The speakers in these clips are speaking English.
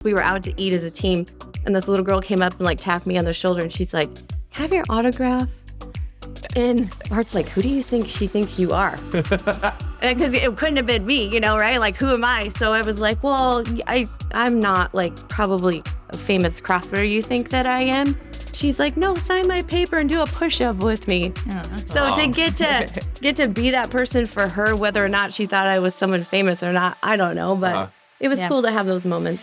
We were out to eat as a team, and this little girl came up and like tapped me on the shoulder, and she's like, "Have your autograph?" And Art's like, "Who do you think she thinks you are?" Because it couldn't have been me, right? Like, who am I? So I was like, well, I'm not like probably a famous CrossFitter you think that I am. She's like, "No, sign my paper and do a push-up with me." So to get to be that person for her, whether or not she thought I was someone famous or not, I don't know, but it was cool to have those moments.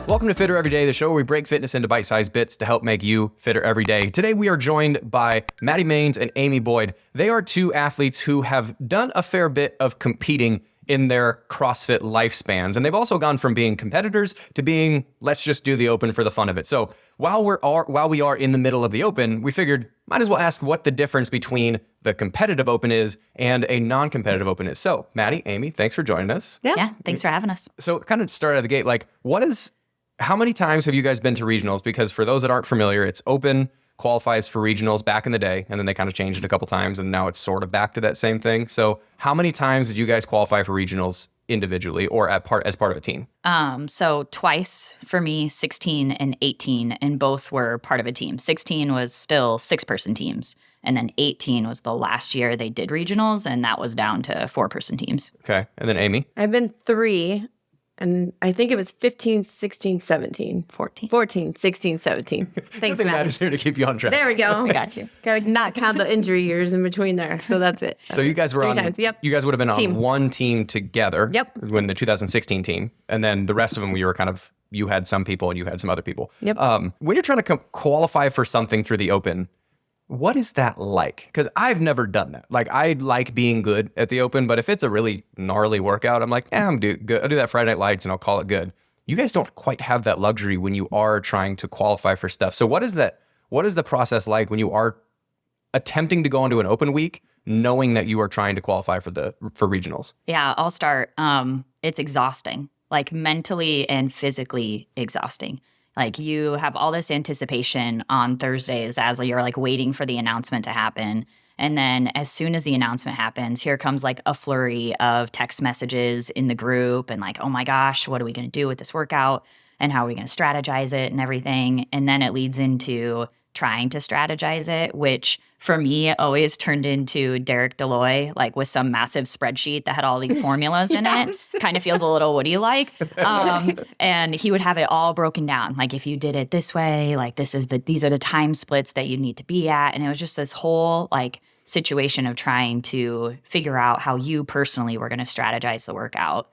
Welcome to Fitter Every Day, the show where we break fitness into bite-sized bits to help make you fitter every day. Today, we are joined by Madi and Amy Boyd. They are two athletes who have done a fair bit of competing in their CrossFit lifespans. And they've also gone from being competitors to being, let's just do the open for the fun of it. So while we are in the middle of the open, we figured might as well ask what the difference between the competitive open is and a non-competitive open is. So Madi, Amy, thanks for joining us. Yeah, thanks for having us. So kind of start out of the gate, like how many times have you guys been to regionals? Because for those that aren't familiar, it's open, qualifies for regionals back in the day, and then they kind of changed it a couple times, and now it's sort of back to that same thing. So how many times did you guys qualify for regionals individually or as part of a team? So twice for me, 16 and 18, and both were part of a team. 16 was still 6-person teams, and then 18 was the last year they did regionals, and that was down to 4-person teams. Okay, and then Amy? I've been 3. And I think it was 15, 16, 17. 14, 16, 17. Thanks, Matt is here to keep you on track. There we go. I got you. Gotta not count the injury years in between there. So that's it. So you guys were 3 on, times. Yep. You guys would have been on one team together. Yep. When the 2016 team. And then the rest of them, you had some people and you had some other people. Yep. When you're trying to qualify for something through the open, what is that like? Because I've never done that. Like, I like being good at the open, but if it's a really gnarly workout, I'm like, I'm good. I'll do that Friday Night Lights and I'll call it good. You guys don't quite have that luxury when you are trying to qualify for stuff. So what is that? What is the process like when you are attempting to go into an open week, knowing that you are trying to qualify for regionals? Yeah, I'll start. It's exhausting, like mentally and physically exhausting. Like, you have all this anticipation on Thursdays as you're like waiting for the announcement to happen. And then as soon as the announcement happens, here comes like a flurry of text messages in the group and like, oh my gosh, what are we going to do with this workout? And how are we going to strategize it and everything? And then it leads into trying to strategize it, which for me always turned into Derek Deloy, like with some massive spreadsheet that had all these formulas in it. Kind of feels a little Woody-like. And he would have it all broken down. Like, if you did it this way, like these are the time splits that you need to be at. And it was just this whole like situation of trying to figure out how you personally were going to strategize the workout.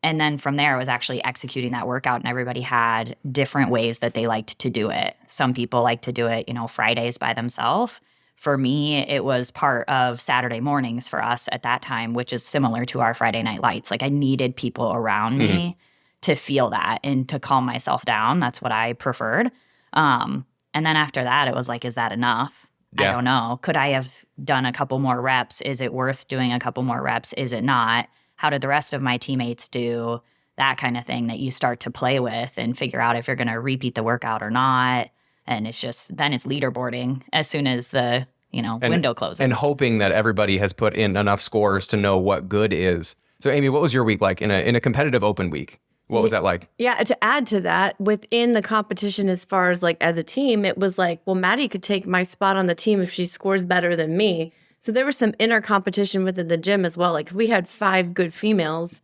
And then from there, it was actually executing that workout, and everybody had different ways that they liked to do it. Some people like to do it, Fridays by themselves. For me, it was part of Saturday mornings for us at that time, which is similar to our Friday Night Lights. Like, I needed people around me to feel that and to calm myself down. That's what I preferred. And then after that, it was like, is that enough? Yeah. I don't know. Could I have done a couple more reps? Is it worth doing a couple more reps? Is it not? How did the rest of my teammates do? That kind of thing that you start to play with and figure out if you're going to repeat the workout or not. And it's just, then it's leaderboarding as soon as the, window closes. And hoping that everybody has put in enough scores to know what good is. So Amy, what was your week like in a competitive open week? What was that like? Yeah, to add to that, within the competition as far as like as a team, it was like, well, Madi could take my spot on the team if she scores better than me. So there was some inner competition within the gym as well. Like, if we had 5 good females,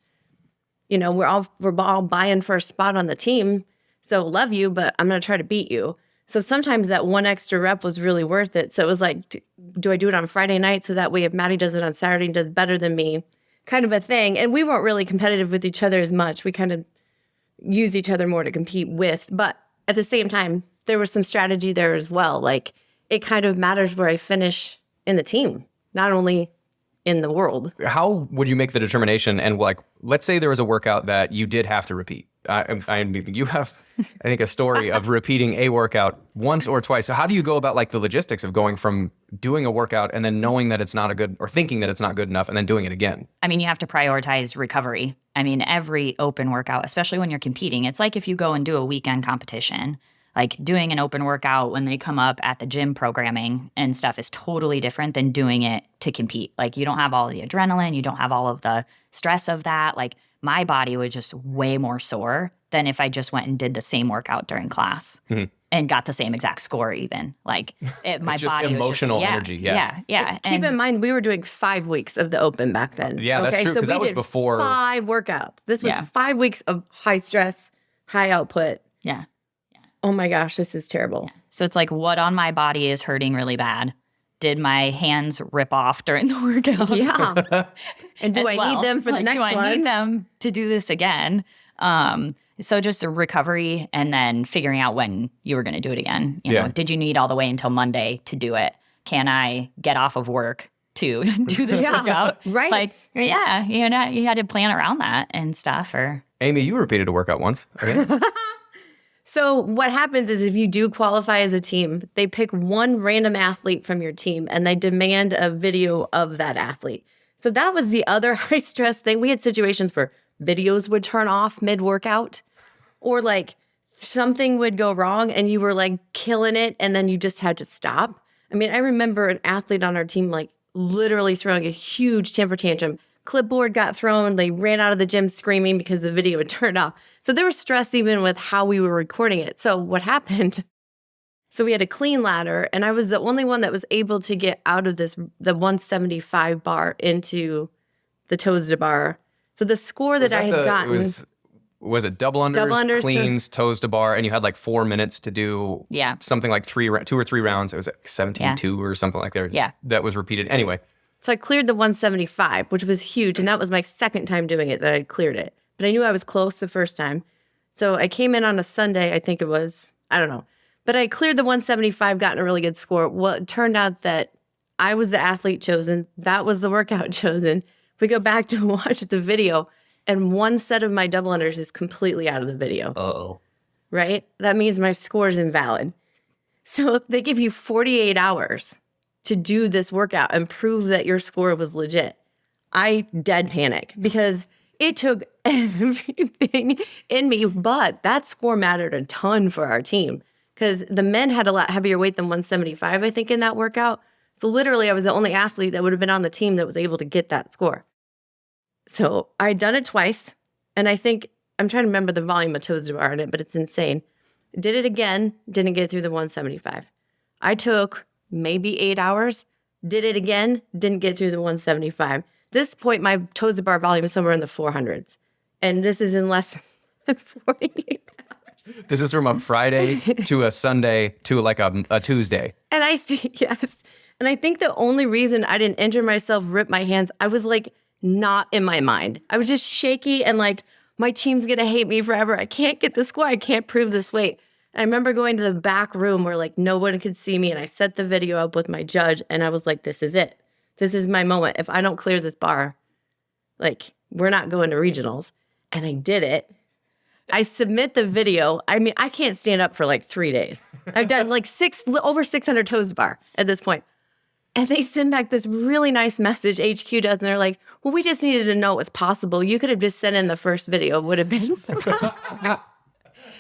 we're all buying for a spot on the team. So love you, but I'm going to try to beat you. So sometimes that one extra rep was really worth it. So it was like, do I do it on Friday night? So that way if Madi does it on Saturday and does better than me, kind of a thing. And we weren't really competitive with each other as much. We kind of used each other more to compete with. But at the same time, there was some strategy there as well. Like, it kind of matters where I finish in the team, not only in the world. How would you make the determination? And like, let's say there was a workout that you did have to repeat. You have, I think, a story of repeating a workout once or twice. So how do you go about like the logistics of going from doing a workout and then knowing that it's not or thinking that it's not good enough and then doing it again? I mean, you have to prioritize recovery. I mean, every open workout, especially when you're competing, it's like if you go and do a weekend competition. Like doing an open workout when they come up at the gym programming and stuff is totally different than doing it to compete. Like you don't have all the adrenaline, you don't have all of the stress of that. Like my body was just way more sore than if I just went and did the same workout during class and got the same exact score even. Like my It's just body emotional was just, energy. Yeah. Keep in mind, we were doing 5 weeks of the open back then. Yeah, that's true, So 'cause we that was did before- 5 workouts. This was Yeah. 5 weeks of high stress, high output. Yeah. Oh my gosh, this is terrible. So it's like what on my body is hurting really bad? Did my hands rip off during the workout? Yeah. And do as I well? need them for the Like, next do I one? need them to do this again? So just a recovery and then figuring out when you were going to do it again. You know, did you need all the way until Monday to do it? Can I get off of work to do this Yeah, workout? right. Like, yeah, you know, you had to plan around that and stuff. Or Amy, you repeated a workout once. Okay. So what happens is if you do qualify as a team, they pick one random athlete from your team and they demand a video of that athlete. So that was the other high stress thing. We had situations where videos would turn off mid-workout or like something would go wrong and you were like killing it and then you just had to stop. I mean, I remember an athlete on our team like literally throwing a huge temper tantrum. Clipboard got thrown. They ran out of the gym screaming because the video had turned off. So there was stress even with how we were recording it. So what happened? So we had a clean ladder, and I was the only one that was able to get out of the 175 bar into the toes to bar. So the score that I had gotten was it double unders, cleans, toes to bar, and you had like 4 minutes to do something like 2 or 3 rounds. It was like 17-2 or something like that. Yeah. That was repeated. Anyway. So I cleared the 175, which was huge. And that was my second time doing it that I cleared it. But I knew I was close the first time. So I came in on a Sunday, I think it was, I don't know. But I cleared the 175, gotten a really good score. Well, it turned out that I was the athlete chosen. That was the workout chosen. We go back to watch the video, and one set of my double unders is completely out of the video. Uh-oh. Right? That means my score is invalid. So they give you 48 hours to do this workout and prove that your score was legit. I dead panic because it took everything in me, but that score mattered a ton for our team because the men had a lot heavier weight than 175, I think, in that workout. So literally I was the only athlete that would have been on the team that was able to get that score. So I'd done it twice, and I think, I'm trying to remember the volume of toes to bar in it, but it's insane. Did it again, didn't get through the 175. I took maybe 8 hours, did it again, didn't get through the 175. This point, my toes to bar volume is somewhere in the 400s. And this is in less than 48 hours. This is from a Friday to a Sunday to like a Tuesday. And I think, yes. And I think the only reason I didn't injure myself, rip my hands, I was like not in my mind. I was just shaky and like, my team's going to hate me forever. I can't get the score. I can't prove this weight. I remember going to the back room where like no one could see me, and I set the video up with my judge, and I was like, this is it. This is my moment. If I don't clear this bar, like we're not going to regionals. And I did it. I submit the video. I mean, I can't stand up for like 3 days. I've done like over 600 toes to bar at this point. And they send back this really nice message, HQ does, and they're like, well, we just needed to know it was possible. You could have just sent in the first video, would have been.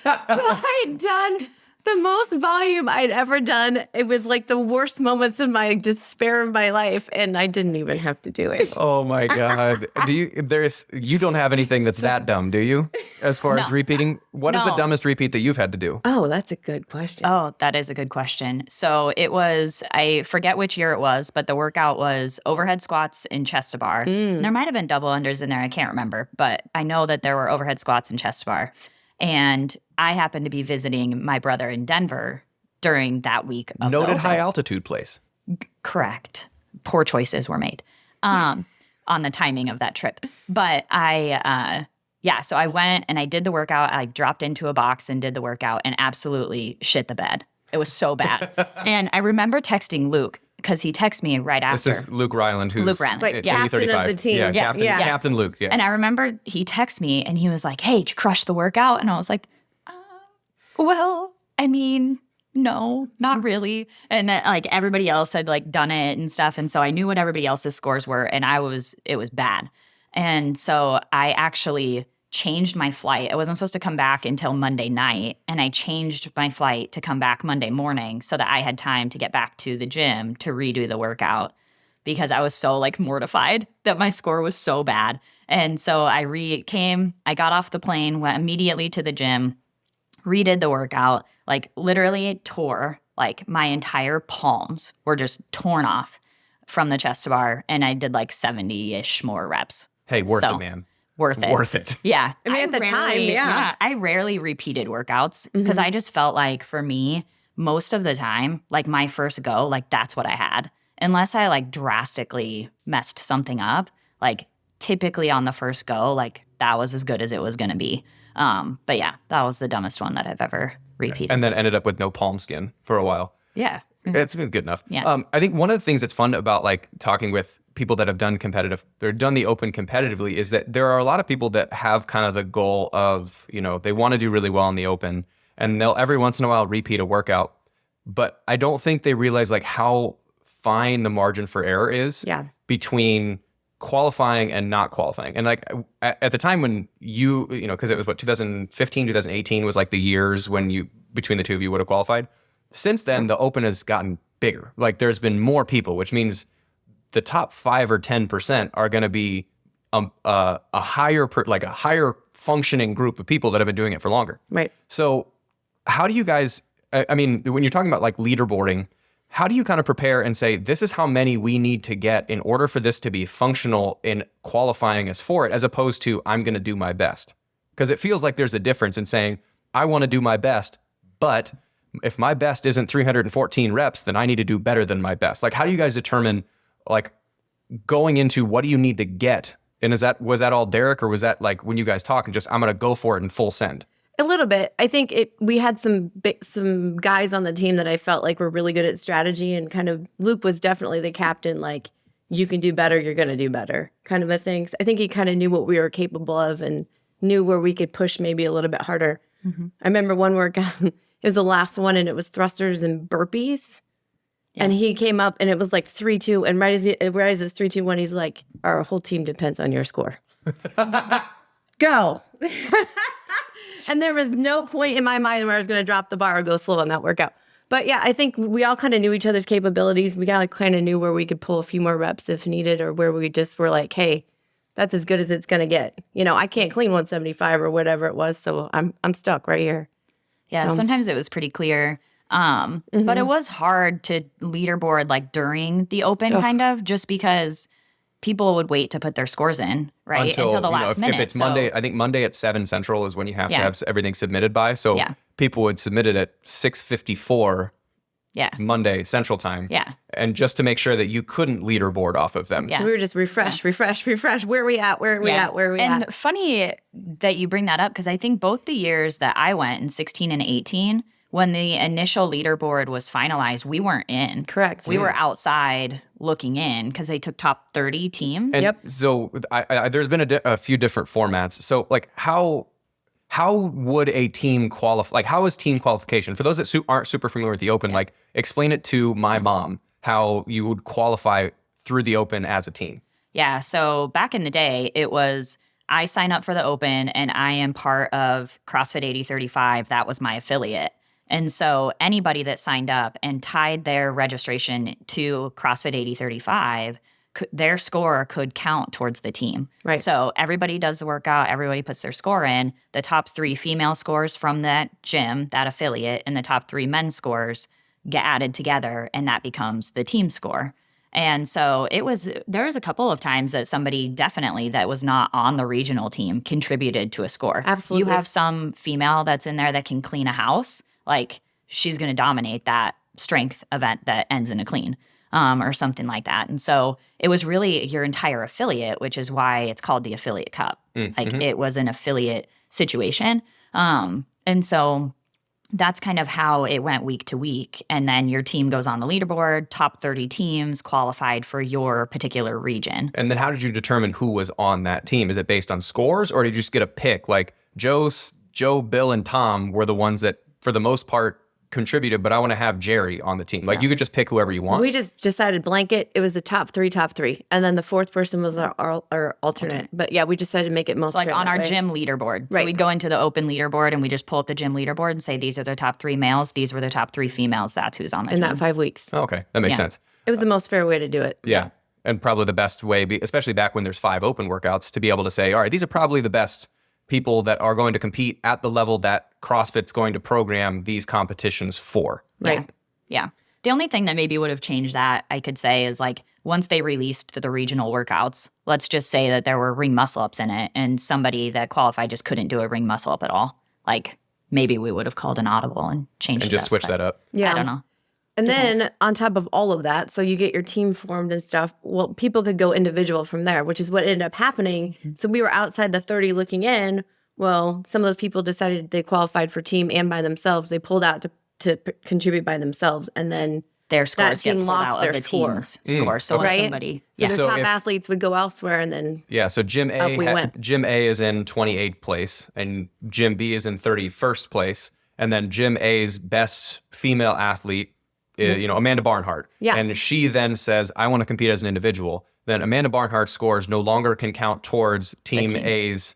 So I had done the most volume I'd ever done. It was like the worst moments of my despair of my life, and I didn't even have to do it. Oh my God. You don't have anything that's that dumb, do you? As far as repeating? What is the dumbest repeat that you've had to do? Oh, that's a good question. Oh, that is a good question. So it was, I forget which year it was, but the workout was overhead squats and chest to bar. There might have been double unders in there. I can't remember, but I know that there were overhead squats and chest to bar. And I happened to be visiting my brother in Denver during that week. Of Noted high altitude place. Correct. Poor choices were made on the timing of that trip. But so I went and I did the workout. I dropped into a box and did the workout and absolutely shit the bed. It was so bad. And I remember texting Luke because he texted me right after. This is Luke Ryland, who's Luke Ryland. Like captain of the team. Yeah, Captain Luke. Yeah. And I remember he texted me and he was like, hey, did you crush the workout? And I was like, well, I mean, no, not really. And like everybody else had like done it and stuff. And so I knew what everybody else's scores were. And it was bad. And so I actually changed my flight. I wasn't supposed to come back until Monday night, and I changed my flight to come back Monday morning so that I had time to get back to the gym to redo the workout because I was so like mortified that my score was so bad. And so I got off the plane, went immediately to the gym, redid the workout, like literally tore, like my entire palms were just torn off from the chest to bar, and I did like 70-ish more reps. Hey, worth it, man. Worth it. Worth it. Yeah. I mean, at the time, yeah. I rarely repeated workouts because I just felt like for me, most of the time, like my first go, like that's what I had. Unless I like drastically messed something up, like typically on the first go, like that was as good as it was going to be. But yeah, that was the dumbest one that I've ever repeated. And then ended up with no palm skin for a while. Yeah. It's been good enough. Yeah. I think one of the things that's fun about like talking with people that have done the open competitively is that there are a lot of people that have kind of the goal of, they want to do really well in the open and they'll every once in a while repeat a workout. But I don't think they realize like how fine the margin for error is between qualifying and not qualifying. And like at the time when because it was 2015, 2018 was like the years when between the two of you would have qualified. Since then, the open has gotten bigger. Like there's been more people, which means the top 5 or 10% are going to be a higher functioning group of people that have been doing it for longer. Right. So how do you guys, I mean, when you're talking about like leaderboarding, how do you kind of prepare and say, this is how many we need to get in order for this to be functional in qualifying us for it, as opposed to I'm going to do my best? Because it feels like there's a difference in saying, I want to do my best, but if my best isn't 314 reps, then I need to do better than my best. Like, how do you guys determine, like, going into what do you need to get? And was that all Derek, or was that like when you guys talk and just, I'm going to go for it in full send? A little bit. I think we had some guys on the team that I felt like were really good at strategy, and kind of Luke was definitely the captain, like, you can do better, you're going to do better kind of a thing. I think he kind of knew what we were capable of and knew where we could push maybe a little bit harder. Mm-hmm. I remember one workout, it was the last one, and it was thrusters and burpees. Yeah. And he came up and it was like 3-2. And right as it was 3-2-1, he's like, our whole team depends on your score. Go. And there was no point in my mind where I was going to drop the bar or go slow on that workout. But yeah, I think we all kind of knew each other's capabilities. We kind of knew where we could pull a few more reps if needed, or where we just were like, hey, that's as good as it's going to get. I can't clean 175 or whatever it was. So I'm stuck right here. Yeah, sometimes it was pretty clear. But it was hard to leaderboard like during the open, kind of, just because people would wait to put their scores in, right? Until the last minute. If it's Monday, I think Monday at 7 Central is when you have to have everything submitted by. So people would submit it at 6:54 Monday Central Time. Yeah. And just to make sure that you couldn't leaderboard off of them. Yeah. So we were just refresh. Where are we at? Where are we at? And funny that you bring that up, because I think both the years that I went in 16 and 18, when the initial leaderboard was finalized, we weren't in. Correct. We were outside looking in because they took top 30 teams. And so there's been a few different formats. So like how would a team qualify? Like, how is team qualification? For those that aren't super familiar with the open, like explain it to my mom, how you would qualify through the open as a team. Yeah. So back in the day, it was I sign up for the open and I am part of CrossFit 8035. That was my affiliate. And so anybody that signed up and tied their registration to CrossFit 8035, their score could count towards the team. Right. So everybody does the workout, everybody puts their score in. The top 3 female scores from that gym, that affiliate, and the top 3 men's scores get added together, and that becomes the team score. And so there was a couple of times that somebody definitely that was not on the regional team contributed to a score. Absolutely. You have some female that's in there that can clean a house. Like, she's going to dominate that strength event that ends in a clean, or something like that. And so it was really your entire affiliate, which is why it's called the Affiliate Cup. Like, it was an affiliate situation. And so that's kind of how it went week to week. And then your team goes on the leaderboard, top 30 teams qualified for your particular region. And then how did you determine who was on that team? Is it based on scores, or did you just get a pick? Like Joe, Bill, and Tom were the ones that, for the most part, contributed, but I want to have Jerry on the team. Like you could just pick whoever you want. We just decided blanket. It was the top three. And then the fourth person was our alternate. But yeah, we decided to make it most So like fair on that our way. gym leaderboard. Right. So we'd go into the open leaderboard and we just pull up the gym leaderboard and say, these are the top 3 males. These were the top 3 females. That's who's on the in team. that 5 weeks. Oh, okay. That makes sense. It was the most fair way to do it. Yeah. And probably the best way, especially back when there's 5 open workouts, to be able to say, all right, these are probably the best people that are going to compete at the level that CrossFit's going to program these competitions for. Right. Yeah. The only thing that maybe would have changed that, I could say, is like once they released the regional workouts, let's just say that there were ring muscle ups in it and somebody that qualified just couldn't do a ring muscle up at all. Like maybe we would have called an audible and changed And it just up, switch but that up. Yeah. I don't know. And then on top of all of that, so you get your team formed and stuff, well, people could go individual from there, which is what ended up happening. So we were outside the 30 looking in. Well, some of those people decided they qualified for team and by themselves. They pulled out to contribute by themselves. And then Their scores get team pulled lost out their of the score. team's score. So when Right? somebody, their So top if- athletes would go elsewhere and then Yeah, so Gym Up we A went. Gym A is in 28th place and Gym B is in 31st place, and then Gym A's best female athlete, Amanda Barnhart. Yeah. And she then says, I want to compete as an individual. Then Amanda Barnhart's scores no longer can count towards Team team. A's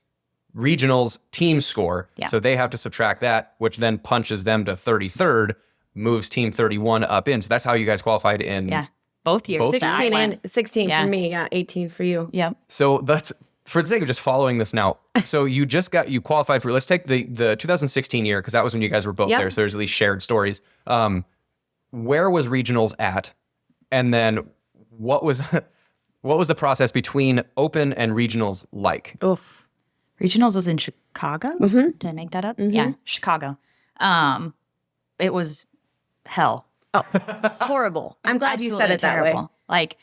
regionals team score. Yeah. So they have to subtract that, which then punches them to 33rd, moves Team 31 up in. So that's how you guys qualified in. yeah, both years. Both that 16 went- and 16 Yeah. for me. Yeah, 18 for you. Yep. So that's for the sake of just following this now. So you qualified for, let's take the 2016 year, because that was when you guys were both Yep. there. So there's at least shared stories. Where was regionals at? And then what was the process between open and regionals like? Oof. Regionals was in Chicago. Did I make that up? Yeah, Chicago. It was hell. Horrible. I'm glad you said Absolutely it that way. terrible. Like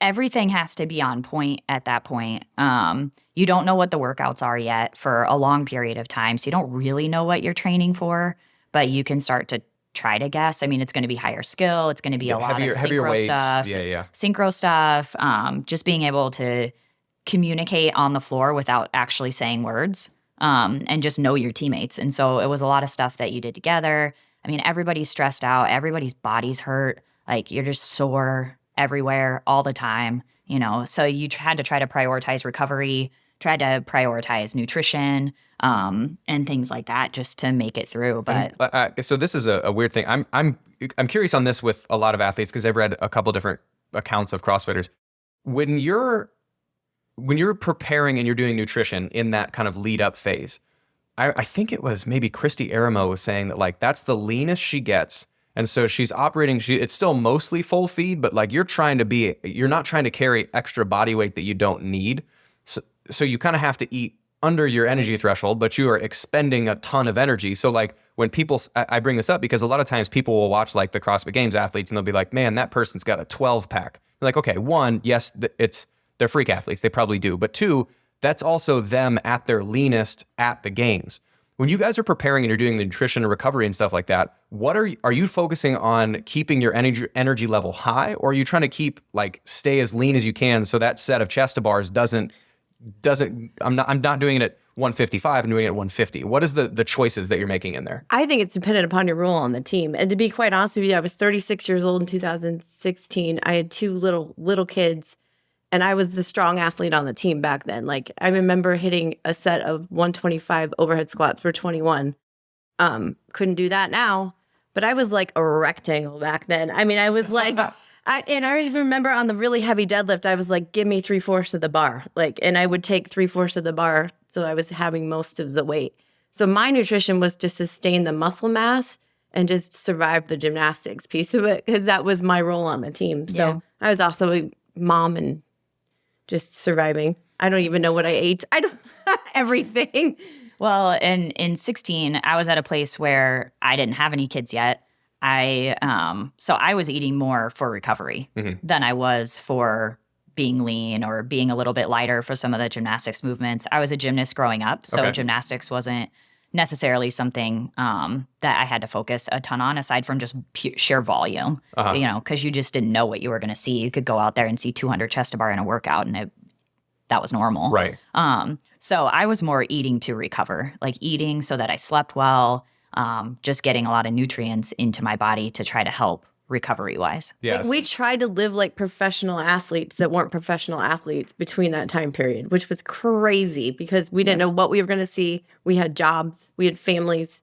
everything has to be on point at that point. You don't know what the workouts are yet for a long period of time, so you don't really know what you're training for, but you can start to try to guess. I mean, it's going to be higher skill. It's going to be a lot of heavier synchro weights. stuff. Yeah. Synchro stuff. Just being able to communicate on the floor without actually saying words, and just know your teammates. And so it was a lot of stuff that you did together. I mean, everybody's stressed out. Everybody's body's hurt. Like you're just sore everywhere all the time, So you had to try to prioritize recovery, tried to prioritize nutrition, and things like that just to make it through. But So this is a weird thing. I'm curious on this with a lot of athletes because I've read a couple different accounts of CrossFitters. When you're preparing and you're doing nutrition in that kind of lead up phase, I think it was maybe Christy Aramo was saying that like that's the leanest she gets. And so she's operating, it's still mostly full feed, but like you're not trying to carry extra body weight that you don't need. So you kind of have to eat under your energy threshold, but you are expending a ton of energy. So like when I bring this up because a lot of times people will watch like the CrossFit Games athletes and they'll be like, man, that person's got a 12 pack. Like, okay, one, yes, they're freak athletes. They probably do. But two, that's also them at their leanest at the games. When you guys are preparing and you're doing the nutrition and recovery and stuff like that, are you focusing on keeping your energy level high, or are you trying to stay as lean as you can so that set of chest to bars doesn't I'm not doing it at 155, I'm doing it at 150. What is the choices that you're making in there? I think it's dependent upon your role on the team. And to be quite honest with you, I was 36 years old in 2016. I had 2 little kids, and I was the strong athlete on the team back then. Like I remember hitting a set of 125 overhead squats for 21. Couldn't do that now, but I was like a rectangle back then. I mean, I was like, I even remember on the really heavy deadlift, I was like, give me 3/4 of the bar. And I would take 3/4 of the bar. So I was having most of the weight. So my nutrition was to sustain the muscle mass and just survive the gymnastics piece of it, because that was my role on the team. So Yeah. I was also a mom and just surviving. I don't even know what I ate. I don't everything. Well, in 16, I was at a place where I didn't have any kids yet. So I was eating more for recovery than I was for being lean or being a little bit lighter for some of the gymnastics movements. I was a gymnast growing up, so Okay. gymnastics wasn't necessarily something that I had to focus a ton on, aside from just sheer volume, because you just didn't know what you were going to see. You could go out there and see 200 chest to bar in a workout, and that was normal. Right. So I was more eating to recover, like eating so that I slept well, just getting a lot of nutrients into my body to try to help recovery-wise. Yes. Like, we tried to live like professional athletes that weren't professional athletes between that time period, which was crazy because we didn't know what we were going to see. We had jobs, we had families,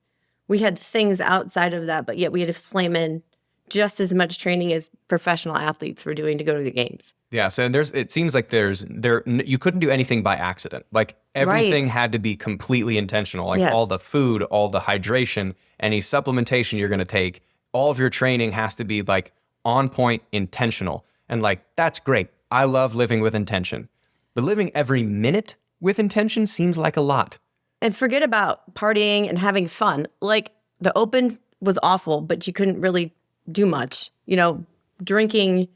we had things outside of that, but yet we had to slam in just as much training as professional athletes were doing to go to the games. Yeah, so it seems like you couldn't do anything by accident. Like everything had to be completely intentional. Like all the food, all the hydration, any supplementation you're going to take, all of your training has to be like on point, intentional. And like, that's great. I love living with intention. But living every minute with intention seems like a lot. And forget about partying and having fun. Like, the open was awful, but you couldn't really do much. You know, drinking,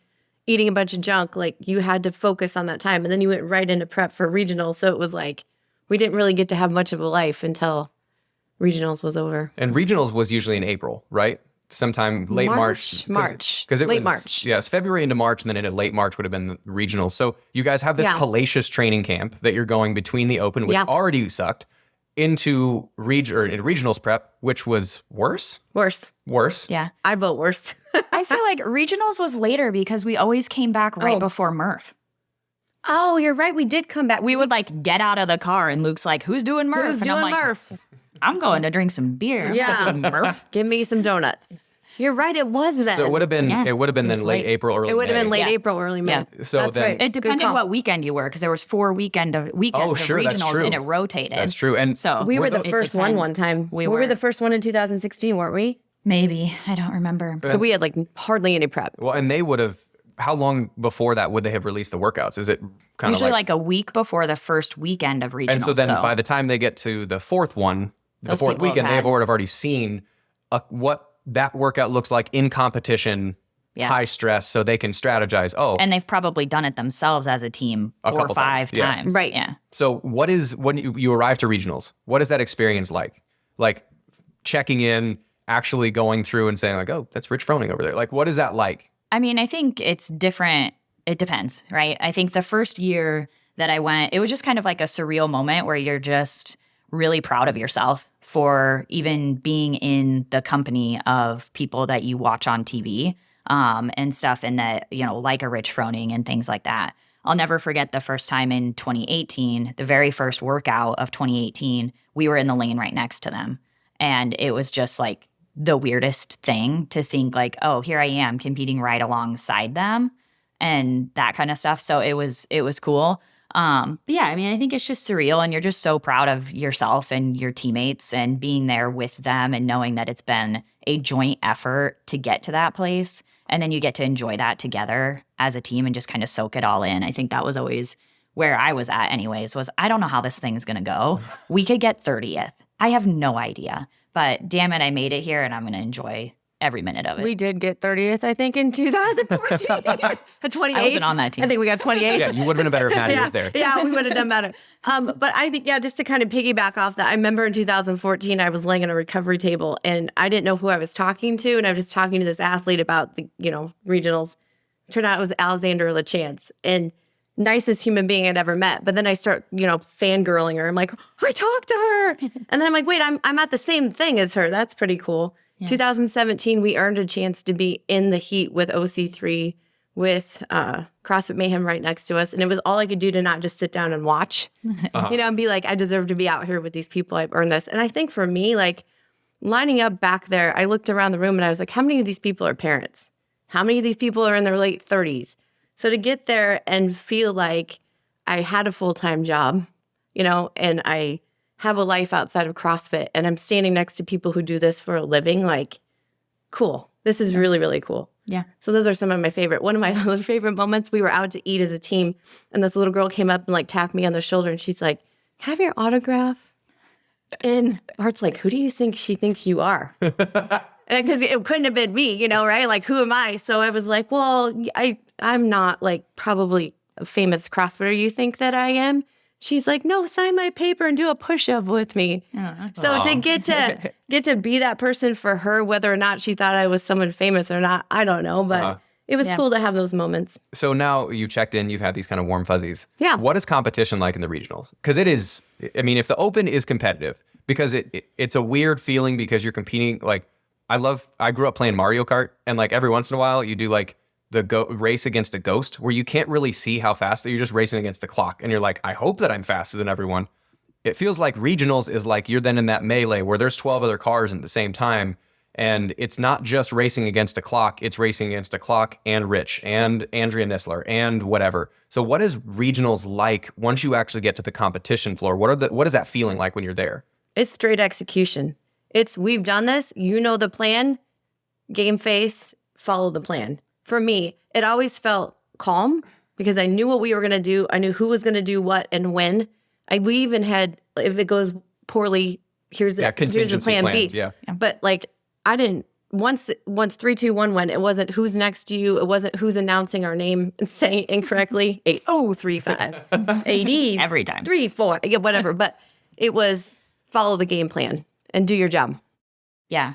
eating a bunch of junk, like, you had to focus on that time. And then you went right into prep for regionals. So it was like, we didn't really get to have much of a life until regionals was over. And regionals was usually in April, right? Sometime late March. Because it late was March. Yes, February into March, and then into late March would have been the regionals. So you guys have this hellacious training camp that you're going between the open, which already sucked, into regionals prep, which was worse. Worse. Yeah. I vote worse. I feel like regionals was later because we always came back right before Murph. Oh, you're right. We did come back. We would like get out of the car and Luke's like, who's doing Murph? Who's and doing I'm like, Murph? I'm going to drink some beer. Yeah. Murph. Give me some donuts. You're right. It was then. So it would have been then late April, early May. It would have been late April, early May. Yeah. So That's then right. It depended what weekend you were because there was 4 weekends of regionals and it rotated. That's true. And so we were the first one time. We were the first one in 2016, weren't we? Maybe. I don't remember. So we had like hardly any prep. Well, and they would have, how long before that would they have released the workouts? Is it kind of usually like a week before the first weekend of regionals? And so then by the time they get to the fourth one, the fourth weekend, they would have already seen what that workout looks like in competition, high stress, so they can strategize. And they've probably done it themselves as a team 4 or 5 times. Right. Yeah. So when you arrive to regionals, what is that experience like? Like checking in, actually going through and saying like, oh, that's Rich Froning over there. Like, what is that like? I mean, I think it's different. It depends, right? I think the first year that I went, it was just kind of like a surreal moment where you're just really proud of yourself for even being in the company of people that you watch on TV and stuff, and that, you know, like a Rich Froning and things like that. I'll never forget the first time in 2018, the very first workout of 2018, we were in the lane right next to them. And it was just like the weirdest thing to think like, oh, here I am competing right alongside them and that kind of stuff. So it was cool. But yeah, I mean, I think it's just surreal, and you're just so proud of yourself and your teammates and being there with them and knowing that it's been a joint effort to get to that place. And then you get to enjoy that together as a team and just kind of soak it all in. I think that was always where I was at anyways, was I don't know how this thing's going to go. We could get 30th. I have no idea, but damn it, I made it here and I'm going to enjoy every minute of it. We did get 30th, I think, in 2014. 28th. I wasn't on that team. I think we got 28th. Yeah, you would have been better if Madi was there. Yeah, we would have done better. But I think, just to kind of piggyback off that, I remember in 2014, I was laying on a recovery table and I didn't know who I was talking to. And I was just talking to this athlete about the, regionals. Turned out it was Alexander LaChance. And nicest human being I'd ever met. But then I start, fangirling her. I'm like, I talked to her. And then I'm like, wait, I'm at the same thing as her. That's pretty cool. Yeah. 2017, we earned a chance to be in the heat with OC3, with CrossFit Mayhem right next to us. And it was all I could do to not just sit down and watch, and be like, I deserve to be out here with these people. I've earned this. And I think for me, like lining up back there, I looked around the room and I was like, how many of these people are parents? How many of these people are in their late 30s? So to get there and feel like I had a full-time job, and I have a life outside of CrossFit, and I'm standing next to people who do this for a living, like, cool. This is really, really cool. Yeah. So those are some of my favorite. One of my other favorite moments, we were out to eat as a team, and this little girl came up and, like, tapped me on the shoulder, and she's like, have your autograph? And Bart's like, who do you think she thinks you are? Because it couldn't have been me, right? Like, who am I? So I was like, well, I'm not, like, probably a famous CrossFitter you think that I am. She's like, no, sign my paper and do a push-up with me. So to get to be that person for her, whether or not she thought I was someone famous or not, I don't know. But it was cool to have those moments. So now you checked in, you've had these kind of warm fuzzies. Yeah. What is competition like in the regionals? Because it is, I mean, if the open is competitive, because it's a weird feeling because you're competing. Like I grew up playing Mario Kart, and like every once in a while you do like the race against a ghost where you can't really see how fast that you're just racing against the clock. And you're like, I hope that I'm faster than everyone. It feels like regionals is like you're then in that melee where there's 12 other cars at the same time. And it's not just racing against a clock, it's racing against a clock and Rich and Andrea Nisler and whatever. So what is regionals like once you actually get to the competition floor? What is that feeling like when you're there? It's straight execution. We've done this, you know the plan, game face, follow the plan. For me, it always felt calm because I knew what we were going to do. I knew who was going to do what and when. We even had, if it goes poorly, here's the plan B. Yeah. But like, I didn't, once 3, 2, 1 went, it wasn't who's next to you. It wasn't who's announcing our name and saying incorrectly, 8035, 80. Every time. 3, 4, yeah, whatever. But it was follow the game plan and do your job. Yeah.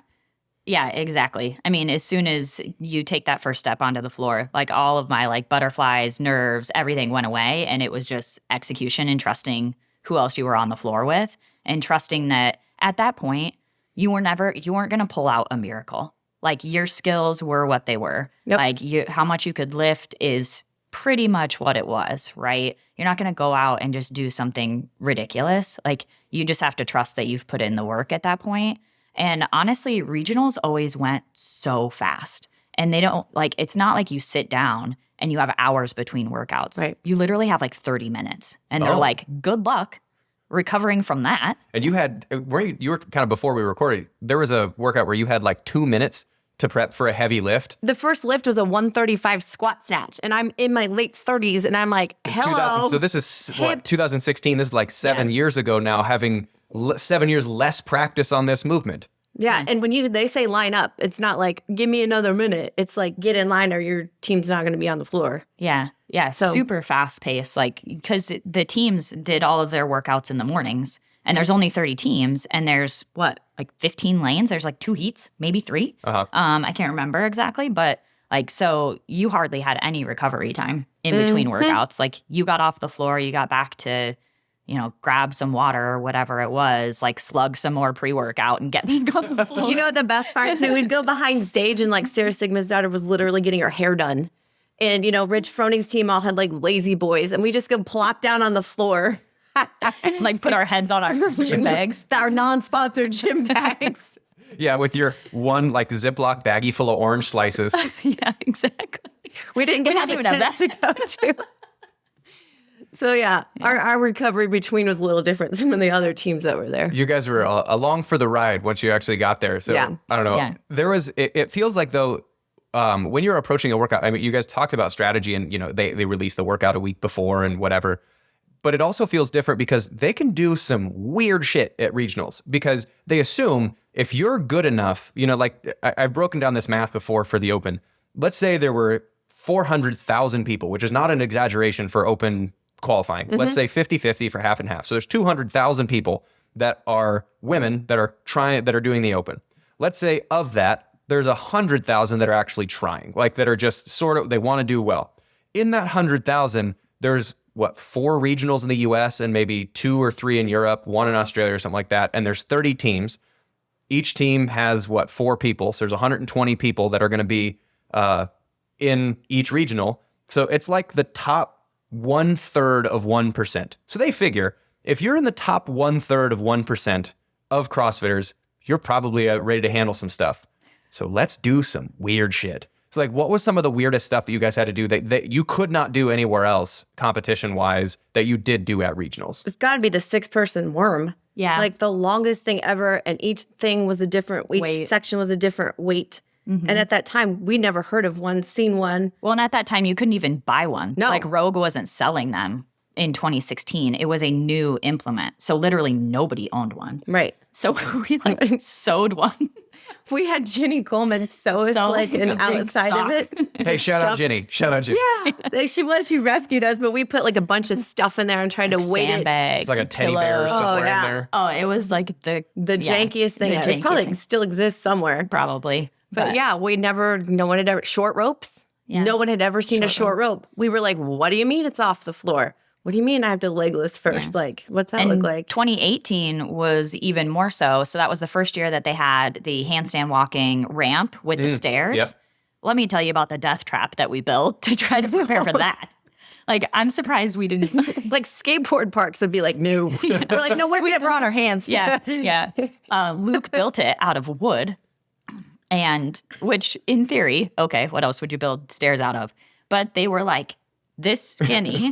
Yeah, exactly. I mean, as soon as you take that first step onto the floor, like all of my like butterflies, nerves, everything went away. And it was just execution and trusting who else you were on the floor with and trusting that at that point, you weren't going to pull out a miracle. Like your skills were what they were. Yep. Like how much you could lift is pretty much what it was, right? You're not going to go out and just do something ridiculous. Like you just have to trust that you've put in the work at that point. And honestly, regionals always went so fast. And they don't it's not like you sit down and you have hours between workouts. Right. You literally have like 30 minutes. And they're like, good luck recovering from that. And you were kind of before we recorded, there was a workout where you had like 2 minutes to prep for a heavy lift. The first lift was a 135 squat snatch. And I'm in my late 30s and I'm like, hello. So this is what, 2016? This is like 7 years ago now, having 7 years less practice on this movement. Yeah, and when they say line up, it's not like, give me another minute. It's like, get in line or your team's not going to be on the floor. Yeah, super fast pace. Like, because the teams did all of their workouts in the mornings, and there's only 30 teams, and there's, 15 lanes? There's like 2 heats, maybe 3. Uh-huh. I can't remember exactly, but so you hardly had any recovery time in between workouts. Like, you got off the floor, you got back to grab some water or whatever it was, like slug some more pre-workout and get back on the floor. You know what the best part too? We'd go behind stage and like Sarah Sigma's daughter was literally getting her hair done. And, Rich Froning's team all had like lazy boys and we just go plop down on the floor. Like put our heads on our gym bags. Our non-sponsored gym bags. Yeah, with your one like Ziploc baggie full of orange slices. Yeah, exactly. We didn't even have that to go to. So yeah, our recovery between was a little different than the other teams that were there. You guys were along for the ride once you actually got there. So yeah. I don't know. Yeah. There was. It feels like though, when you're approaching a workout. I mean, you guys talked about strategy, and they released the workout a week before and whatever. But it also feels different because they can do some weird shit at regionals because they assume if you're good enough, I've broken down this math before for the Open. Let's say there were 400,000 people, which is not an exaggeration for Open qualifying. Mm-hmm. Let's say 50-50 for half and half. So there's 200,000 people that are women that are doing the Open. Let's say of that, there's 100,000 that are actually trying, like that are just they want to do well. In that 100,000, there's 4 regionals in the US and maybe 2 or 3 in Europe, 1 in Australia or something like that. And there's 30 teams. Each team has 4 people. So there's 120 people that are going to be in each regional. So it's like the top 1/3 of 1%. So they figure if you're in the top 1/3 of 1% of CrossFitters, you're probably ready to handle some stuff. So let's do some weird shit. So what was some of the weirdest stuff that you guys had to do that you could not do anywhere else competition-wise that you did do at regionals? It's got to be the 6-person worm. Yeah. Like the longest thing ever, and each thing was a different weight. Each section was a different weight. Mm-hmm. And at that time, we never heard of one, seen one. Well, and at that time, you couldn't even buy one. No. Like Rogue wasn't selling them in 2016. It was a new implement. So literally nobody owned one. Right. So we sewed one. We had Jenny Coleman sew us an outside of it. Hey, shout out Jenny. Yeah. She rescued us, but we put a bunch of stuff in there and tried to weight it. Sandbags. It's like a teddy bear somewhere in there. Oh, it was like the jankiest thing. It probably still exists somewhere. Probably. But yeah, no one had ever, short ropes. Yeah. No one had ever seen a short rope. We were like, what do you mean it's off the floor? What do you mean I have to leg lift first? Yeah. Like, what's that And look like? 2018 was even more so. So that was the first year that they had the handstand walking ramp with the stairs. Yep. Let me tell you about the death trap that we built to try to prepare for that. Like, I'm surprised we didn't. Like skateboard parks would be like, no. We're like, no, we're on our hands. Yeah, yeah. Luke built it out of wood, and which in theory, okay, what else would you build stairs out of? But they were like this skinny.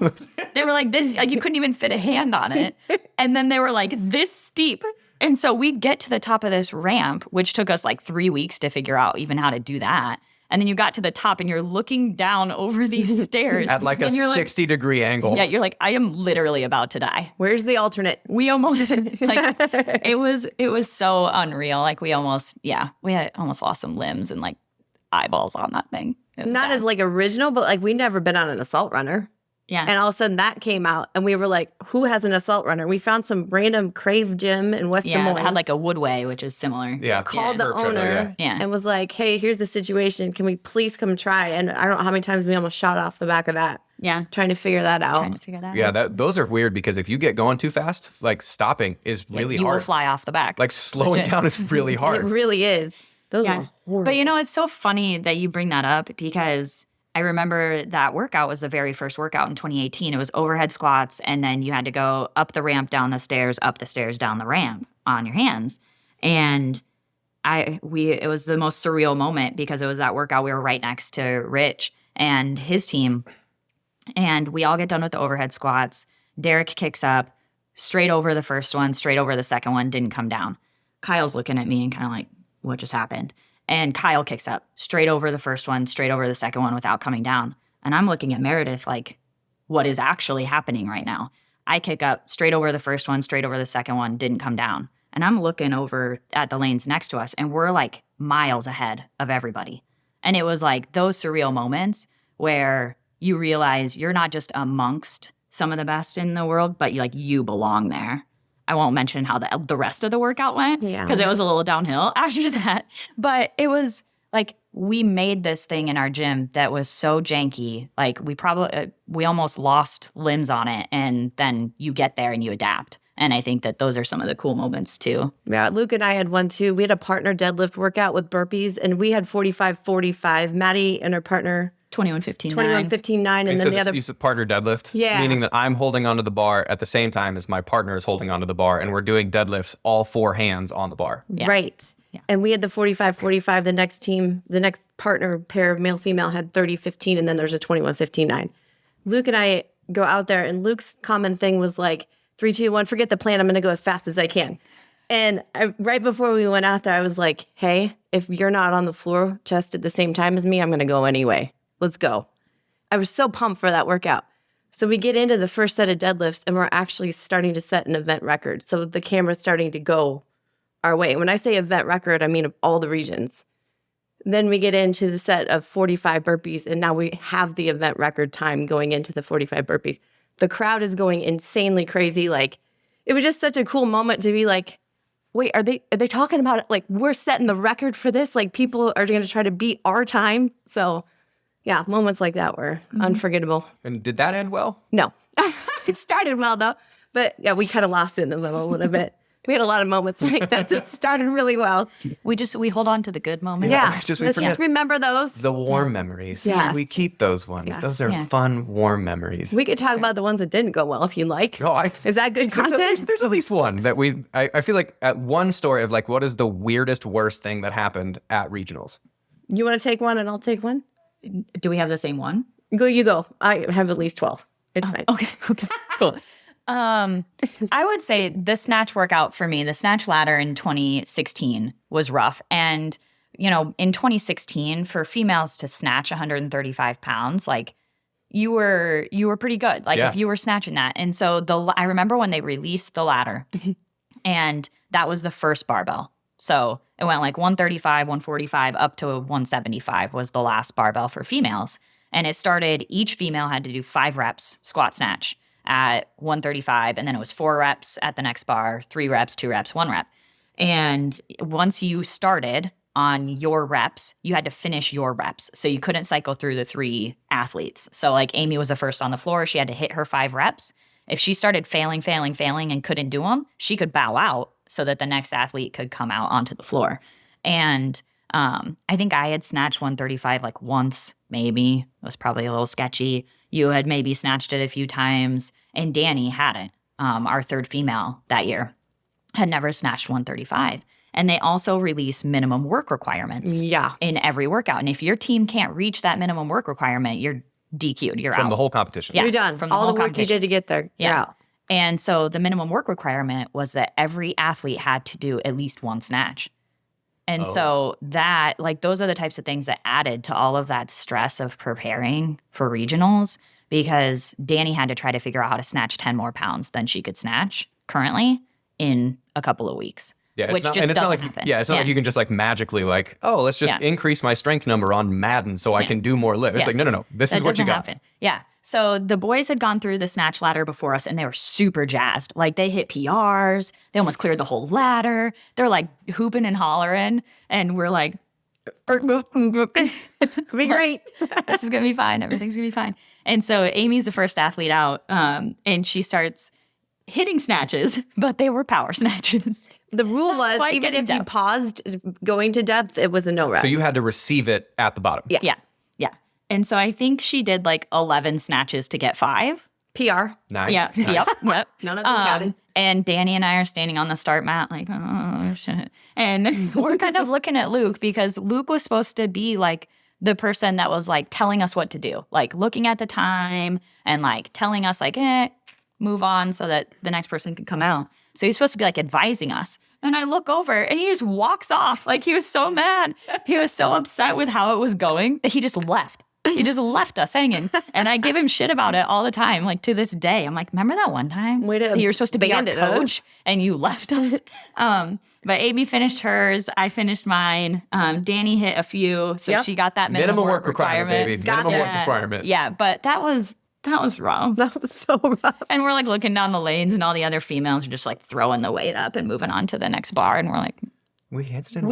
They were like this, like you couldn't even fit a hand on it. And then they were like this steep. And so we'd get to the top of this ramp, which took us like 3 weeks to figure out even how to do that. And then you got to the top and you're looking down over these stairs. At like a and you're 60-degree angle. Yeah, you're like, I am literally about to die. Where's the alternate? We almost like it was so unreal. Like we had almost lost some limbs and like eyeballs on that thing. It was Not bad. as like original, but like we never been on an assault runner. Yeah. And all of a sudden that came out and we were like, who has an assault runner? We found some random Crave gym in West Des Yeah, Moines. it had like a woodway, which is similar. Yeah. Called the Virtual, owner yeah. and was like, hey, here's the situation. Can we please come try? And I don't know how many times we almost shot off the back of that Yeah. trying to figure that out. Trying to figure that out. Yeah, those are weird because if you get going too fast, like stopping is really you hard. will fly off the back. Like slowing Legit. down is really It hard. really is. Those Yeah. are horrible. But you know, it's so funny that you bring that up because I remember that workout was the very first workout in 2018. It was overhead squats, and then you had to go up the ramp, down the stairs, up the stairs, down the ramp on your hands. And it was the most surreal moment because it was that workout. We were right next to Rich and his team, and we all get done with the overhead squats. Derek kicks up straight over the first one, straight over the second one, didn't come down. Kyle's looking at me and kind of like, what just happened? And Kyle kicks up straight over the first one, straight over the second one without coming down. And I'm looking at Meredith like, what is actually happening right now? I kick up straight over the first one, straight over the second one, didn't come down. And I'm looking over at the lanes next to us, and we're like miles ahead of everybody. And it was like those surreal moments where you realize you're not just amongst some of the best in the world, but you belong there. I won't mention how the rest of the workout went because it was a little downhill after that. But it was like we made this thing in our gym that was so janky. Like we almost lost limbs on it. And then you get there and you adapt. And I think that those are some of the cool moments too. Yeah, Luke and I had one too. We had a partner deadlift workout with burpees and we had 45-45. Maddie and her partner 21-15-9. 21-15-9 and then the other You said partner deadlift? Yeah. Meaning that I'm holding onto the bar at the same time as my partner is holding onto the bar, and we're doing deadlifts, all four hands on the bar. Yeah. Right. Yeah. And we had the 45-45. The next team, the next partner pair of male-female had 30-15, and then there's a 21-15-9. Luke and I go out there, and Luke's common thing was like, 3, 2, 1, forget the plan. I'm going to go as fast as I can. And right before we went out there, I was like, hey, if you're not on the floor chest at the same time as me, I'm going to go anyway. Let's go. I was so pumped for that workout. So we get into the first set of deadlifts, and we're actually starting to set an event record. So the camera's starting to go our way. When I say event record, I mean of all the regions. Then we get into the set of 45 burpees, and now we have the event record time going into the 45 burpees. The crowd is going insanely crazy. Like, it was just such a cool moment to be like, wait, are they talking about it? Like, we're setting the record for this? Like, people are going to try to beat our time? So, yeah, moments like that were unforgettable. And did that end well? No. It started well, though. But, yeah, we kind of lost it in the middle a little bit. We had a lot of moments like that that started really well. We hold on to the good moments. Yeah, Let's just remember those. The warm memories. Yes. We keep those ones. Yes. Those are fun, warm memories. We could talk about the ones that didn't go well if you like. Is that good content? There's at least one that I feel like at one story of like, what is the weirdest, worst thing that happened at regionals? You want to take one and I'll take one? Do we have the same one? You go. I have at least 12. It's fine. Okay, cool. I would say the snatch workout for me, the snatch ladder in 2016 was rough. And, in 2016, for females to snatch 135 pounds, like you were pretty good. Like if you were snatching that. And so I remember when they released the ladder and that was the first barbell. So it went like 135, 145 up to 175 was the last barbell for females. And it started, each female had to do 5 reps squat snatch at 135, and then it was 4 reps at the next bar, 3 reps, 2 reps, 1 rep. And once you started on your reps, you had to finish your reps. So you couldn't cycle through the 3 athletes. So like Amy was the first on the floor. She had to hit her 5 reps. If she started failing and couldn't do them, she could bow out so that the next athlete could come out onto the floor. And I think I had snatched 135 like once, maybe. It was probably a little sketchy. You had maybe snatched it a few times, and Danny hadn't. Our third female that year had never snatched 135. And they also release minimum work requirements in every workout. And if your team can't reach that minimum work requirement, you're DQ'd. You're From out. the whole competition. Yeah, You're done. from the All whole the work you did to get there. Yeah. You're out. And so the minimum work requirement was that every athlete had to do at least one snatch. And so that, like, those are the types of things that added to all of that stress of preparing for regionals, because Danny had to try to figure out how to snatch 10 more pounds than she could snatch currently in a couple of weeks. Yeah, which it's just not doesn't like happen. it's not like you can just like magically like, oh, let's just increase my strength number on Madden so I can do more lift. It's Yes. like, no. This That is what you doesn't got. happen. Yeah. So the boys had gone through the snatch ladder before us, and they were super jazzed. Like, they hit PRs. They almost cleared the whole ladder. They're like hooping and hollering, and we're like, It's gonna be great. this is gonna be fine. Everything's gonna be fine. And so Amy's the first athlete out, and she starts hitting snatches, but they were power snatches. The rule was, Quite even getting if you depth. paused going to depth, it was a no rep. So you had to receive it at the bottom. Yeah. And so I think she did like 11 snatches to get 5. PR. Nice. Yeah. Nice. Yep. None of them counted. And Danny and I are standing on the start mat like, oh, shit. And we're kind of looking at Luke, because Luke was supposed to be like the person that was like telling us what to do, like looking at the time and like telling us like, move on so that the next person can come out. So he's supposed to be like advising us. And I look over and he just walks off. Like, he was so mad. He was so upset with how it was going that he just left. He just left us hanging. And I give him shit about it all the time. Like, to this day, I'm like, remember that one time Way to that you were supposed to be our abandon us. coach and you left us? But Amy finished hers. I finished mine. Danny hit a few. So she got that minimum work requirement. baby. Minimum work requirement. Yeah, but that was rough. That was so rough. And we're like looking down the lanes, and all the other females are just like throwing the weight up and moving on to the next bar. And we're like, we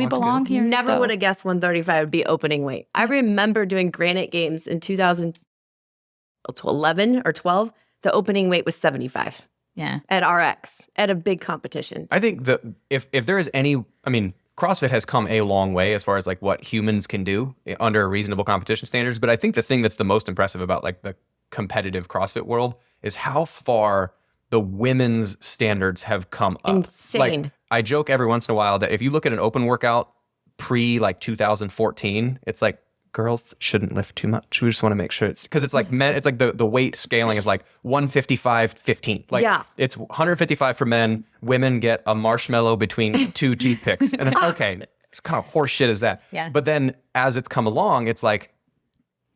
belong here. Never though. would have guessed 135 would be opening weight. I remember doing Granite Games in 2011 or 12. The opening weight was 75 Yeah. at RX at a big competition. I think that if there is any, I mean, CrossFit has come a long way as far as like what humans can do under reasonable competition standards. But I think the thing that's the most impressive about like the competitive CrossFit world is how far the women's standards have come up. Insane. Like, I joke every once in a while that if you look at an open workout pre like 2014, it's like girls shouldn't lift too much. We just want to make sure it's because it's like men. It's like the weight scaling is like 155, 15. Like it's 155 for men. Women get a marshmallow between two toothpicks, and it's okay. It's kind of horse shit is that. Yeah. But then as it's come along, it's like,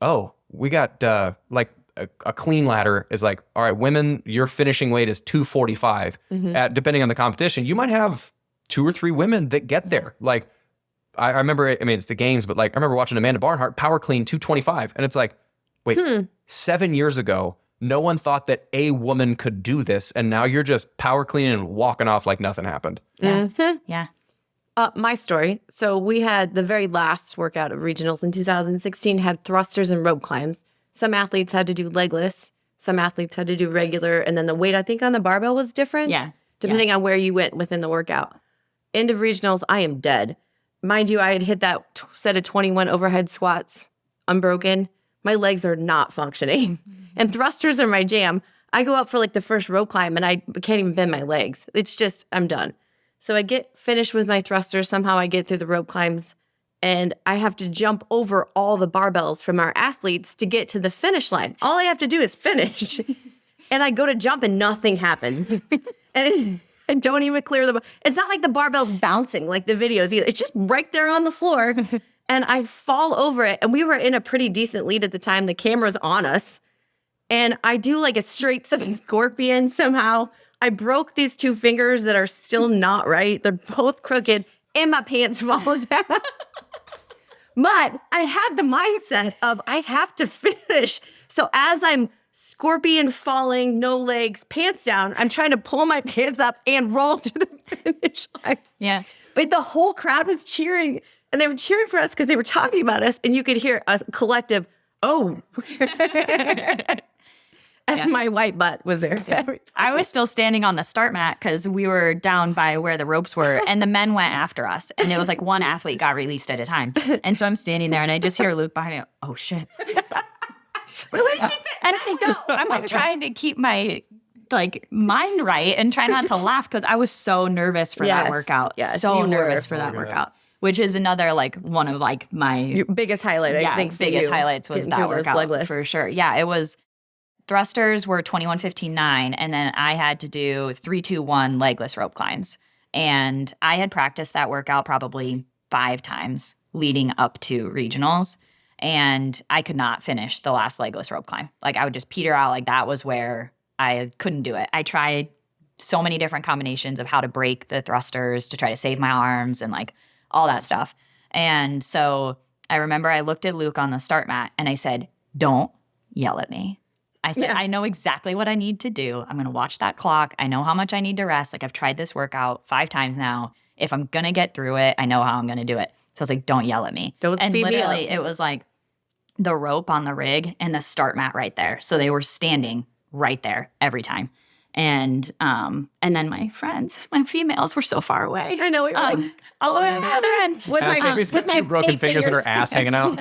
oh, we got like a clean ladder is like, all right, women, your finishing weight is 245. Depending on the competition, you might have 2 or 3 women that get there. Like, I remember, I mean, it's the games, but like, I remember watching Amanda Barnhart power clean 225. And it's like, wait, 7 years ago, no one thought that a woman could do this. And now you're just power cleaning and walking off like nothing happened. Yeah. Yeah. My story. So we had the very last workout of regionals in 2016 had thrusters and rope climbs. Some athletes had to do legless. Some athletes had to do regular. And then the weight, I think, on the barbell was different. Yeah. Depending on where you went within the workout. End of regionals, I am dead. Mind you, I had hit that set of 21 overhead squats unbroken. My legs are not functioning. And thrusters are my jam. I go up for like the first rope climb and I can't even bend my legs. It's just, I'm done. So I get finished with my thrusters. Somehow I get through the rope climbs. And I have to jump over all the barbells from our athletes to get to the finish line. All I have to do is finish. And I go to jump and nothing happens. And I don't even clear the... It's not like the barbell's bouncing like the videos either. It's just right there on the floor. And I fall over it. And we were in a pretty decent lead at the time. The camera's on us. And I do like a straight scorpion somehow. I broke these 2 fingers that are still not right. They're both crooked. And my pants fall down. But I had the mindset of I have to finish. So as I'm scorpion falling, no legs, pants down, I'm trying to pull my pants up and roll to the finish line. Yeah. But the whole crowd was cheering. And they were cheering for us because they were talking about us. And you could hear a collective, oh. as my white butt was there. I was still standing on the start mat because we were down by where the ropes were, and the men went after us. And it was like one athlete got released at a time. And so I'm standing there, and I just hear Luke behind me. Oh shit! Where's she? And I'm like trying to keep my mind right and try not to laugh because I was so nervous for that workout. Yes, so you nervous were. for that workout, which is another one of my Your biggest highlight, I think. biggest highlights was that workout for sure. Yeah, it was. Thrusters were 21-15-9, and then I had to do 3-2-1 legless rope climbs. And I had practiced that workout probably 5 times leading up to regionals, and I could not finish the last legless rope climb. Like I would just peter out. Like that was where I couldn't do it. I tried so many different combinations of how to break the thrusters to try to save my arms and like all that stuff. And so I remember I looked at Luke on the start mat and I said, "Don't yell at me." I said, I know exactly what I need to do. I'm going to watch that clock. I know how much I need to rest. Like I've tried this workout 5 times now. If I'm going to get through it, I know how I'm going to do it. So I was like, don't yell at me. Don't and speed me literally up. it was like the rope on the rig and the start mat right there. So they were standing right there every time. And then my friends, my females were so far away. I know. All the way on the other end. With my 2 broken fingers and her ass hanging out.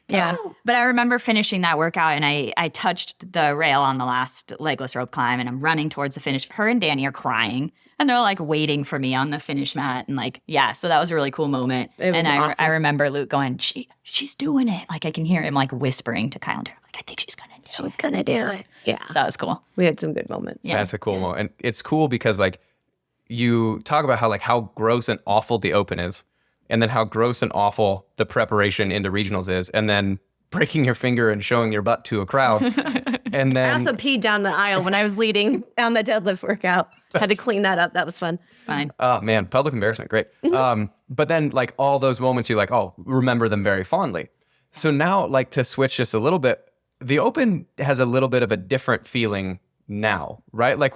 Yeah. But I remember finishing that workout and I touched the rail on the last legless rope climb and I'm running towards the finish. Her and Danny are crying and they're like waiting for me on the finish mat. And like, yeah, so that was a really cool moment. And awesome. I remember Luke going, she's doing it. Like I can hear him like whispering to Kyle and Derek, like, I think she's going to do it. She's going to do it. Yeah. So that was cool. We had some good moments. Yeah. That's a cool moment. And it's cool because like you talk about how gross and awful the open is. And then how gross and awful the preparation into regionals is, and then breaking your finger and showing your butt to a crowd. And then I also peed down the aisle when I was leading on the deadlift workout. Had to clean that up. That was fun. Fine. oh man, public embarrassment, great. But then like all those moments you like, oh, remember them very fondly. So now like to switch just a little bit, the open has a little bit of a different feeling now, right? Like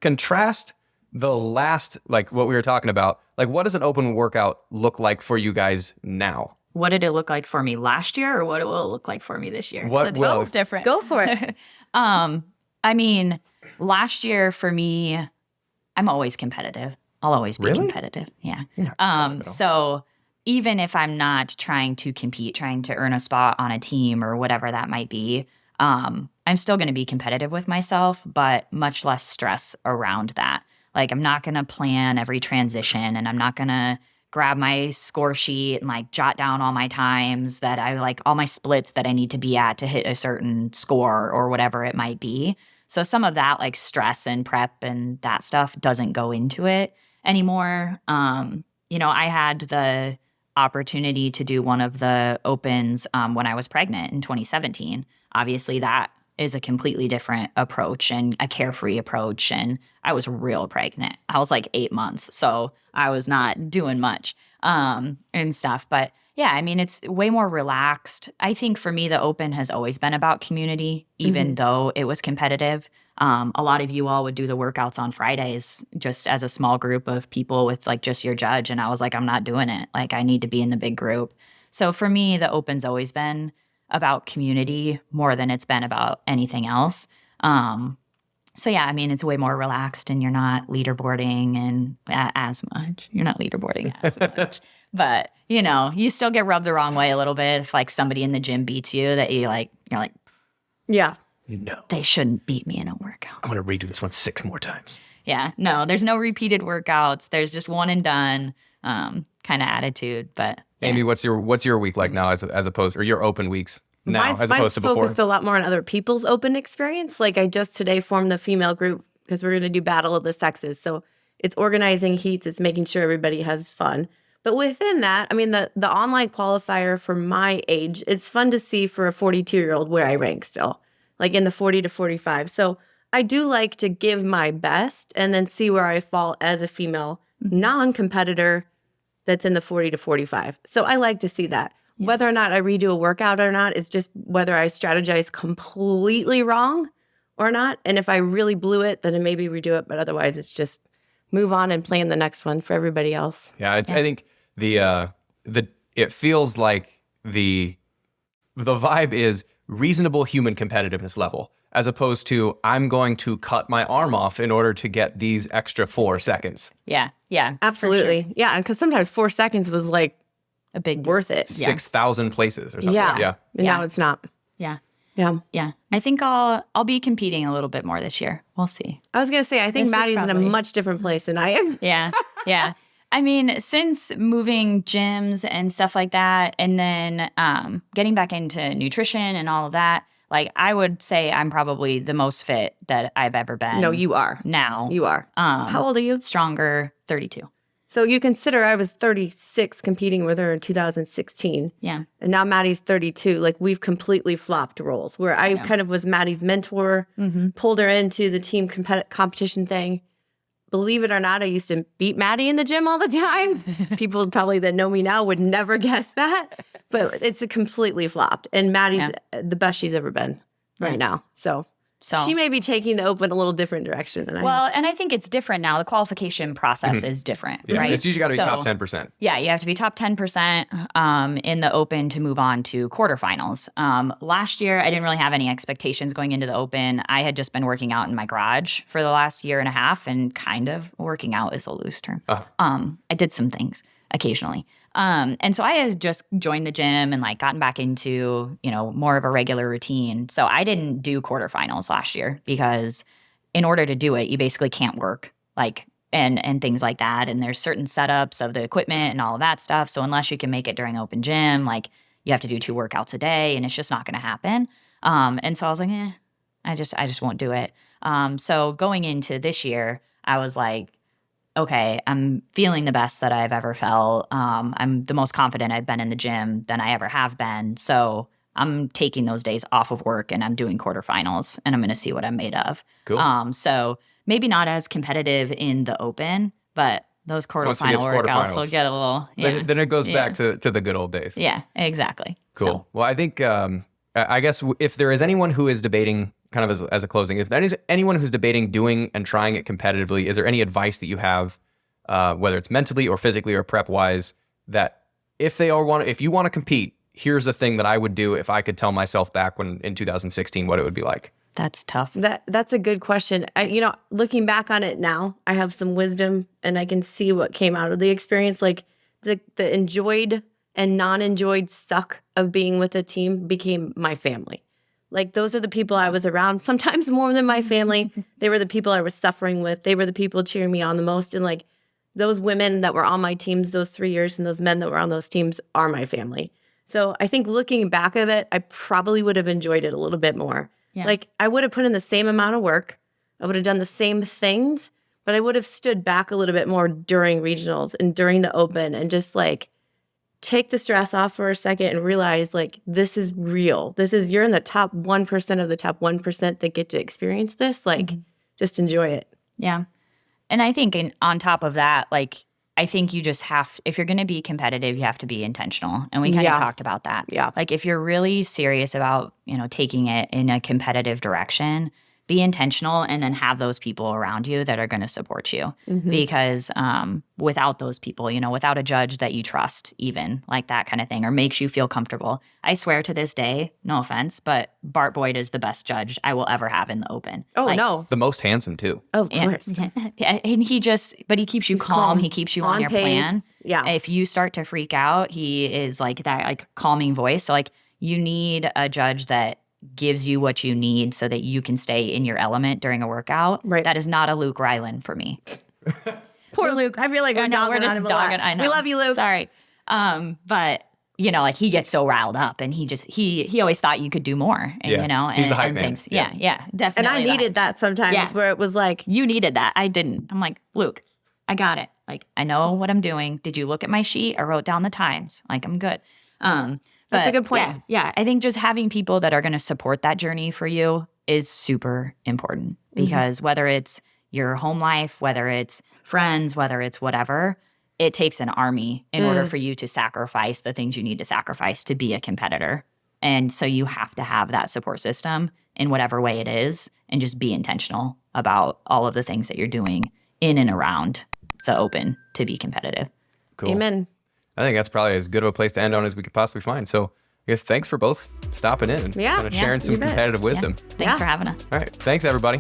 contrast the last, like what we were talking about, like what does an open workout look like for you guys now? What did it look like for me last year or what will it look like for me this year? What so will- it's different. Go for it. I mean, last year for me, I'm always competitive. I'll always be competitive. Yeah. So even if I'm not trying to compete, trying to earn a spot on a team or whatever that might be, I'm still going to be competitive with myself, but much less stress around that. Like I'm not going to plan every transition and I'm not going to grab my score sheet and like jot down all my times that I like all my splits that I need to be at to hit a certain score or whatever it might be. So some of that like stress and prep and that stuff doesn't go into it anymore. I had the opportunity to do one of the opens when I was pregnant in 2017. Obviously that is a completely different approach and a carefree approach. And I was real pregnant. I was like 8 months. So I was not doing much and stuff. But yeah, I mean, it's way more relaxed. I think for me, the open has always been about community, even though it was competitive. A lot of you all would do the workouts on Fridays just as a small group of people with like just your judge. And I was like, I'm not doing it. Like I need to be in the big group. So for me, the open's always been about community more than it's been about anything else. So yeah, I mean, it's way more relaxed and you're not leaderboarding and as much. You're not leaderboarding as much. But, you still get rubbed the wrong way a little bit if like somebody in the gym beats you that you're like, Yeah. they shouldn't beat me in a workout. I'm going to redo this one 6 more times. Yeah, no, there's no repeated workouts. There's just one and done kind of attitude. But yeah. Amy, what's your week like now as opposed, or your open weeks now as opposed to before? Focused a lot more on other people's open experience. Like I just today formed the female group because we're going to do Battle of the Sexes. So it's organizing heats. It's making sure everybody has fun. But within that, I mean, the online qualifier for my age, it's fun to see for a 42-year-old where I rank still, like in the 40 to 45. So I do like to give my best and then see where I fall as a female non-competitor that's in the 40 to 45. So I like to see that. Yeah. Whether or not I redo a workout or not is just whether I strategize completely wrong or not. And if I really blew it, then I maybe redo it. But otherwise, it's just move on and plan the next one for everybody else. Yeah, I think it feels like the vibe is reasonable human competitiveness level, as opposed to I'm going to cut my arm off in order to get these extra 4 seconds. Yeah. Yeah. Absolutely. For sure. Yeah. Because sometimes 4 seconds was like A big worth it. 6,000 places or something. Yeah. Yeah. And now it's not. Yeah. Yeah. Yeah. I think I'll be competing a little bit more this year. We'll see. I was going to say, I think This is Maddie's in a probably- much different place than I am. Yeah. Yeah. I mean, since moving gyms and stuff like that, and then getting back into nutrition and all of that, like I would say I'm probably the most fit that I've ever been. No, you are. Now. You are. How old are you? Stronger, 32. So you consider I was 36 competing with her in 2016. Yeah. And now Maddie's 32. Like we've completely flopped roles where I kind of was Maddie's mentor, pulled her into the team competition thing. Believe it or not, I used to beat Maddie in the gym all the time. People probably that know me now would never guess that. But it's a completely flopped. And Maddie's the best she's ever been right now. So she may be taking the open a little different direction than I am. Well, and I think it's different now. The qualification process is different, Yeah. right? It's usually got to be top 10%. Yeah, you have to be top 10% in the Open to move on to quarterfinals. Last year, I didn't really have any expectations going into the Open. I had just been working out in my garage for the last year and a half, and kind of working out is a loose term. I did some things occasionally. And so I had just joined the gym and like gotten back into, more of a regular routine. So I didn't do quarterfinals last year because in order to do it, you basically can't work and things like that. And there's certain setups of the equipment and all of that stuff. So unless you can make it during open gym, like you have to do 2 workouts a day and it's just not going to happen. And so I was like, I just won't do it. So going into this year, I was like, okay, I'm feeling the best that I've ever felt. I'm the most confident I've been in the gym than I ever have been. So I'm taking those days off of work and I'm doing quarterfinals and I'm going to see what I'm made of. Cool. So maybe not as competitive in the Open, but those Once you get quarterfinal to workouts quarterfinals. will get a little. Then it goes back to the good old days. Yeah, exactly. Cool. So, Well, I think, I guess if there is anyone who is debating, kind of as a closing, if there is anyone who's debating doing and trying it competitively, is there any advice that you have, whether it's mentally or physically or prep wise, that if you want to compete, here's the thing that I would do if I could tell myself back in 2016 what it would be like? that's tough. That's a good question. Looking back on it now, I have some wisdom and I can see what came out of the experience. Like the enjoyed and non-enjoyed suck of being with a team became my family. Like those are the people I was around, sometimes more than my family. They were the people I was suffering with. They were the people cheering me on the most. And like those women that were on my teams those 3 years and those men that were on those teams are my family. So I think looking back at it, I probably would have enjoyed it a little bit more. Yeah. Like I would have put in the same amount of work. I would have done the same things, but I would have stood back a little bit more during regionals and during the Open and just like take the stress off for a second and realize like this is real. You're in the top 1% of the top 1% that get to experience this. Like just enjoy it. Yeah. And I think on top of that, like, I think you just if you're going to be competitive, you have to be intentional. And we kind of talked about that. Yeah. Like if you're really serious about, taking it in a competitive direction, be intentional and then have those people around you that are going to support you. Because without those people, without a judge that you trust, even like that kind of thing, or makes you feel comfortable. I swear to this day, no offense, but Bart Boyd is the best judge I will ever have in the Open. Oh, Like, no. The most handsome too. Of course. Yeah, and he keeps you calm. He keeps you on your pace. plan. Yeah. If you start to freak out, he is like that, like calming voice. So like you need a judge that gives you what you need so that you can stay in your element during a workout. Right. That is not a Luke Ryland for me. Poor Luke. I feel like we're dogging on him a lot. I know. We love you, Luke. Sorry. But like he gets so riled up and he always thought you could do more. And, Yeah. He's the hype and man. things. Yeah. Yeah, And definitely. I needed that sometimes Yeah. where it was like, You needed that. I didn't. I'm like, Luke, I got it. Like, I know what I'm doing. Did you look at my sheet? I wrote down the times. Like, I'm good. That's a good point. Yeah. I think just having people that are going to support that journey for you is super important because whether it's your home life, whether it's friends, whether it's whatever, it takes an army in order for you to sacrifice the things you need to sacrifice to be a competitor. And so you have to have that support system in whatever way it is and just be intentional about all of the things that you're doing in and around the Open to be competitive. Cool. amen. I think that's probably as good of a place to end on as we could possibly find. So I guess thanks for both stopping in and Yeah. kind of sharing some you bet. competitive wisdom. Thanks for having us. All right. Thanks, everybody.